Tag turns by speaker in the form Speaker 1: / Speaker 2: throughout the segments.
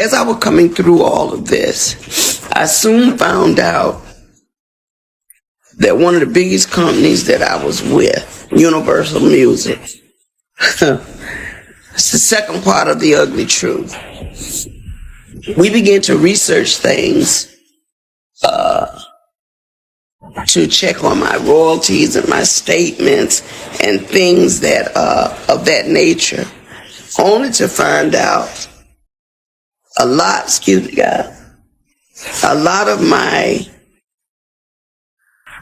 Speaker 1: as I was coming through all of this, I soon found out that one of the biggest companies that I was with, Universal Music, it's the second part of the ugly truth. We began to research things to check on my royalties and my statements and things that of that nature, only to find out a lot of my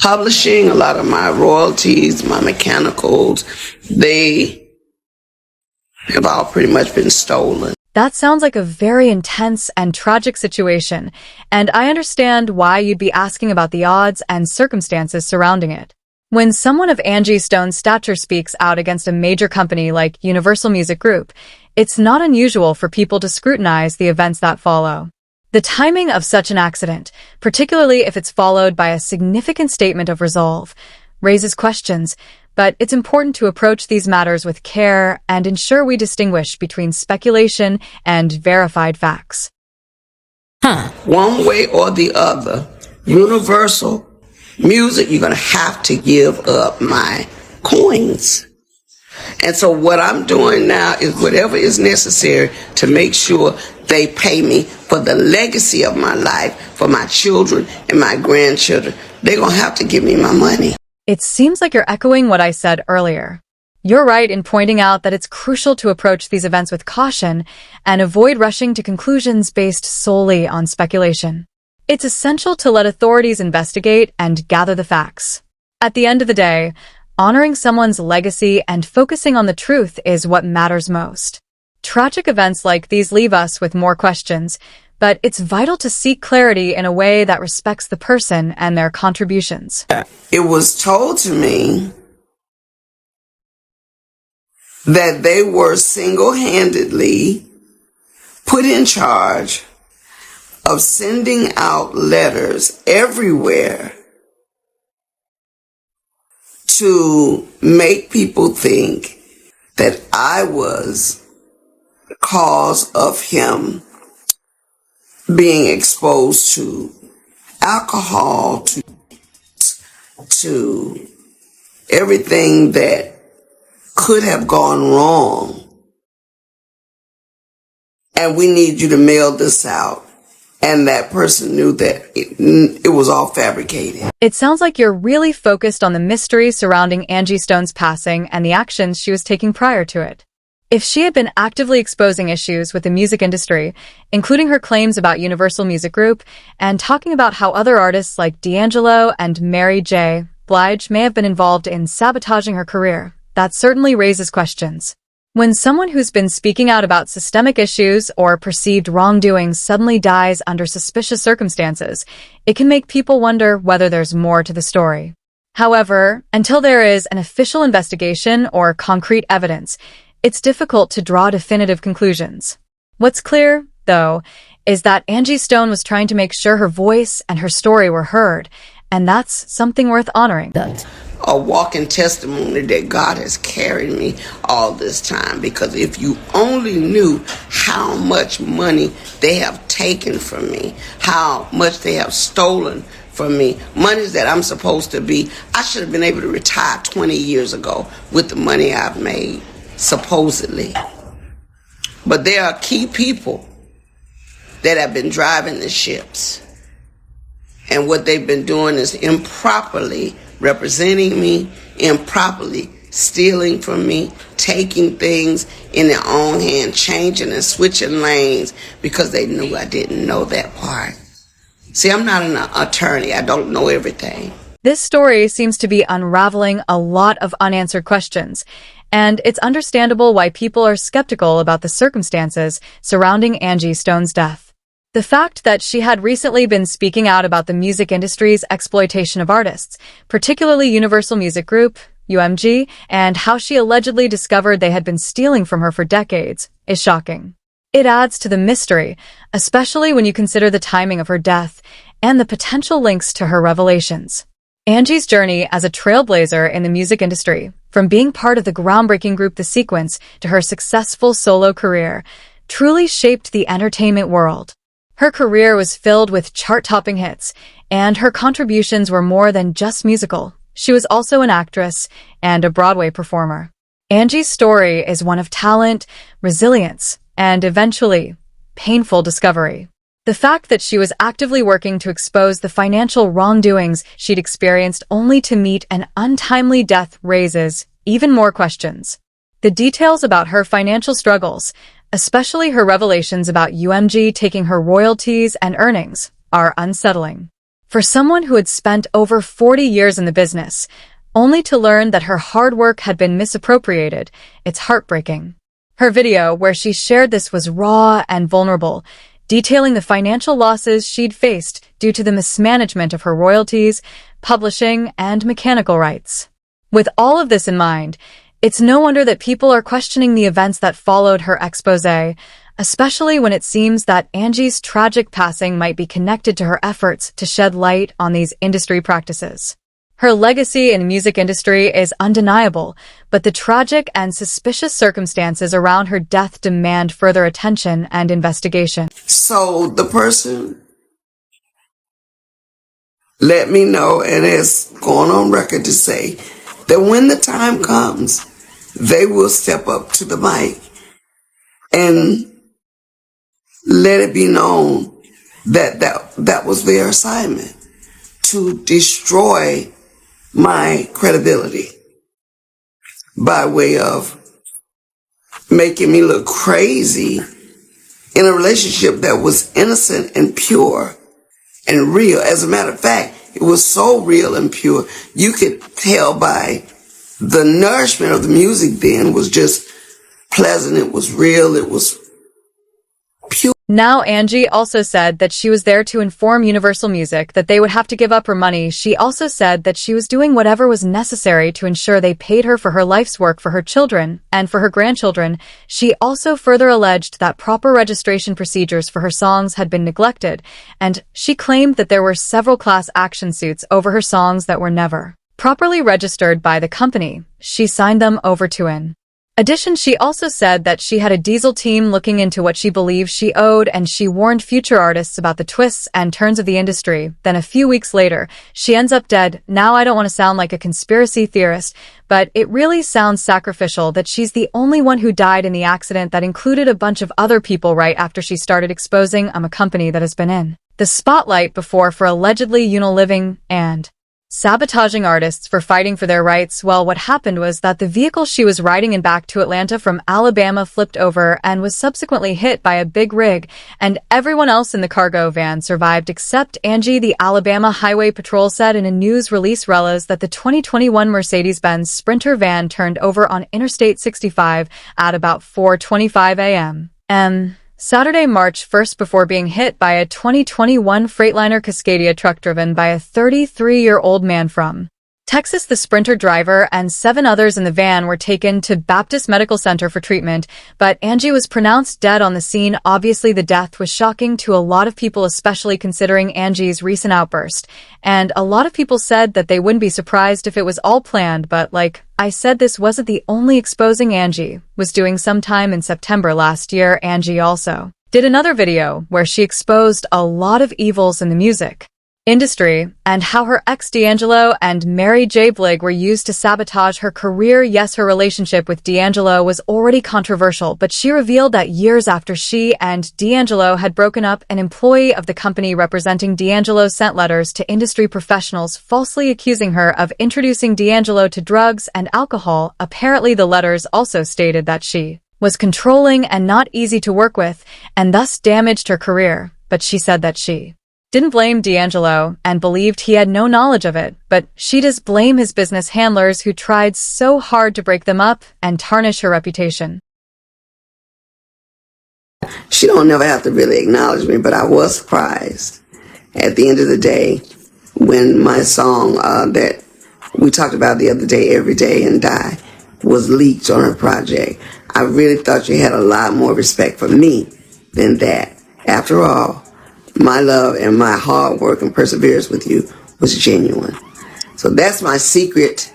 Speaker 1: publishing, a lot of my royalties, my mechanicals, they have all pretty much been stolen.
Speaker 2: That sounds like a very intense and tragic situation, and I understand why you'd be asking about the odds and circumstances surrounding it. When someone of Angie Stone's stature speaks out against a major company like Universal Music Group, it's not unusual for people to scrutinize the events that follow. The timing of such an accident, particularly if it's followed by a significant statement of resolve, raises questions, but it's important to approach these matters with care and ensure we distinguish between speculation and verified facts.
Speaker 1: One way or the other, Universal Music, you're going to have to give up my coins. And so what I'm doing now is whatever is necessary to make sure they pay me for the legacy of my life, for my children and my grandchildren. They're going to have to give me my money.
Speaker 2: It seems like you're echoing what I said earlier. You're right in pointing out that it's crucial to approach these events with caution and avoid rushing to conclusions based solely on speculation. It's essential to let authorities investigate and gather the facts. At the end of the day, honoring someone's legacy and focusing on the truth is what matters most. Tragic events like these leave us with more questions, but it's vital to seek clarity in a way that respects the person and their contributions.
Speaker 1: It was told to me that they were single-handedly put in charge of sending out letters everywhere to make people think that I was the cause of him being exposed to alcohol, to everything that could have gone wrong. And we need you to mail this out. And that person knew that it was all fabricated.
Speaker 2: It sounds like you're really focused on the mystery surrounding Angie Stone's passing and the actions she was taking prior to it. If she had been actively exposing issues with the music industry, including her claims about Universal Music Group, and talking about how other artists like D'Angelo and Mary J. Blige may have been involved in sabotaging her career, that certainly raises questions. When someone who's been speaking out about systemic issues or perceived wrongdoing suddenly dies under suspicious circumstances, it can make people wonder whether there's more to the story. However, until there is an official investigation or concrete evidence, it's difficult to draw definitive conclusions. What's clear, though, is that Angie Stone was trying to make sure her voice and her story were heard, and that's something worth honoring.
Speaker 1: A walking testimony that God has carried me all this time, because if you only knew how much money they have taken from me, how much they have stolen from me, monies that I'm supposed to be, I should have been able to retire 20 years ago with the money I've made, supposedly. But there are key people that have been driving the ships, and what they've been doing is improperly representing me, improperly stealing from me, taking things in their own hand, changing and switching lanes because they knew I didn't know that part. See, I'm not an attorney. I don't know everything.
Speaker 2: This story seems to be unraveling a lot of unanswered questions, and it's understandable why people are skeptical about the circumstances surrounding Angie Stone's death. The fact that she had recently been speaking out about the music industry's exploitation of artists, particularly Universal Music Group, UMG, and how she allegedly discovered they had been stealing from her for decades, is shocking. It adds to the mystery, especially when you consider the timing of her death and the potential links to her revelations. Angie's journey as a trailblazer in the music industry, from being part of the groundbreaking group The Sequence to her successful solo career, truly shaped the entertainment world. Her career was filled with chart-topping hits, and her contributions were more than just musical. She was also an actress and a Broadway performer. Angie's story is one of talent, resilience, and eventually, painful discovery. The fact that she was actively working to expose the financial wrongdoings she'd experienced only to meet an untimely death raises even more questions. The details about her financial struggles, especially her revelations about UMG taking her royalties and earnings, are unsettling. For someone who had spent over 40 years in the business, only to learn that her hard work had been misappropriated, it's heartbreaking. Her video, where she shared this, was raw and vulnerable, detailing the financial losses she'd faced due to the mismanagement of her royalties, publishing, and mechanical rights. With all of this in mind, it's no wonder that people are questioning the events that followed her exposé, especially when it seems that Angie's tragic passing might be connected to her efforts to shed light on these industry practices. Her legacy in the music industry is undeniable, but the tragic and suspicious circumstances around her death demand further attention and investigation.
Speaker 1: So the person let me know, and it's going on record to say that when the time comes, they will step up to the mic and let it be known that that was their assignment, to destroy my credibility by way of making me look crazy in a relationship that was innocent and pure and real. As a matter of fact, it was so real and pure, you could tell by the nourishment of the music then was just pleasant, it was real, it was pure.
Speaker 2: Now, Angie also said that she was there to inform Universal Music that they would have to give up her money. She also said that she was doing whatever was necessary to ensure they paid her for her life's work for her children and for her grandchildren. She also further alleged that proper registration procedures for her songs had been neglected, and she claimed that there were several class action suits over her songs that were never properly registered by the company she signed them over to. In addition, she also said that she had a diesel team looking into what she believed she owed, and she warned future artists about the twists and turns of the industry. Then a few weeks later, she ends up dead. Now, I don't want to sound like a conspiracy theorist, but it really sounds sacrificial that she's the only one who died in the accident that included a bunch of other people right after she started exposing a company that has been in the spotlight before for allegedly living and sabotaging artists for fighting for their rights. Well, what happened was that the vehicle she was riding in back to Atlanta from Alabama flipped over and was subsequently hit by a big rig, and everyone else in the cargo van survived except Angie. The Alabama Highway Patrol said in a news release that the 2021 Mercedes-Benz Sprinter van turned over on Interstate 65 at about 4:25 a.m. Saturday, March 1st, before being hit by a 2021 Freightliner Cascadia truck driven by a 33-year-old man from Texas. The Sprinter driver and 7 others in the van were taken to Baptist Medical Center for treatment, but Angie was pronounced dead on the scene. Obviously, the death was shocking to a lot of people, especially considering Angie's recent outburst, and a lot of people said that they wouldn't be surprised if it was all planned, but like I said, this wasn't the only exposing Angie was doing. Sometime in September last year, Angie also did another video where she exposed a lot of evils in the music industry and how her ex D'Angelo and Mary J. Blige were used to sabotage her career. Yes, her relationship with D'Angelo was already controversial, but she revealed that years after she and D'Angelo had broken up, an employee of the company representing D'Angelo sent letters to industry professionals falsely accusing her of introducing D'Angelo to drugs and alcohol. Apparently, the letters also stated that she was controlling and not easy to work with, and thus damaged her career. But she said that she didn't blame D'Angelo and believed he had no knowledge of it, but she does blame his business handlers who tried so hard to break them up and tarnish her reputation.
Speaker 1: She don't never have to really acknowledge me, but I was surprised at the end of the day when my song that we talked about the other day, Every Day and Die, was leaked on her project. I really thought she had a lot more respect for me than that. After all, my love and my hard work and perseverance with you was genuine. So that's my secret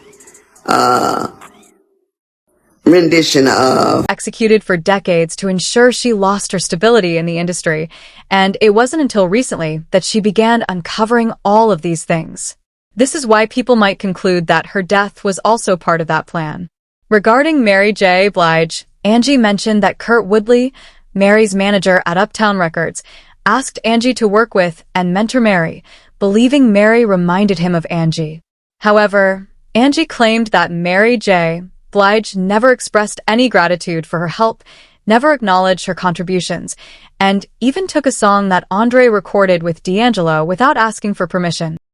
Speaker 1: rendition of
Speaker 2: executed for decades to ensure she lost her stability in the industry, and it wasn't until recently that she began uncovering all of these things. This is why people might conclude that her death was also part of that plan. Regarding Mary J. Blige, Angie mentioned that Kurt Woodley, Mary's manager at Uptown Records, asked Angie to work with and mentor Mary, believing Mary reminded him of Angie. However, Angie claimed that Mary J. Blige never expressed any gratitude for her help, never acknowledged her contributions, and even took a song that Andre recorded with D'Angelo without asking for permission.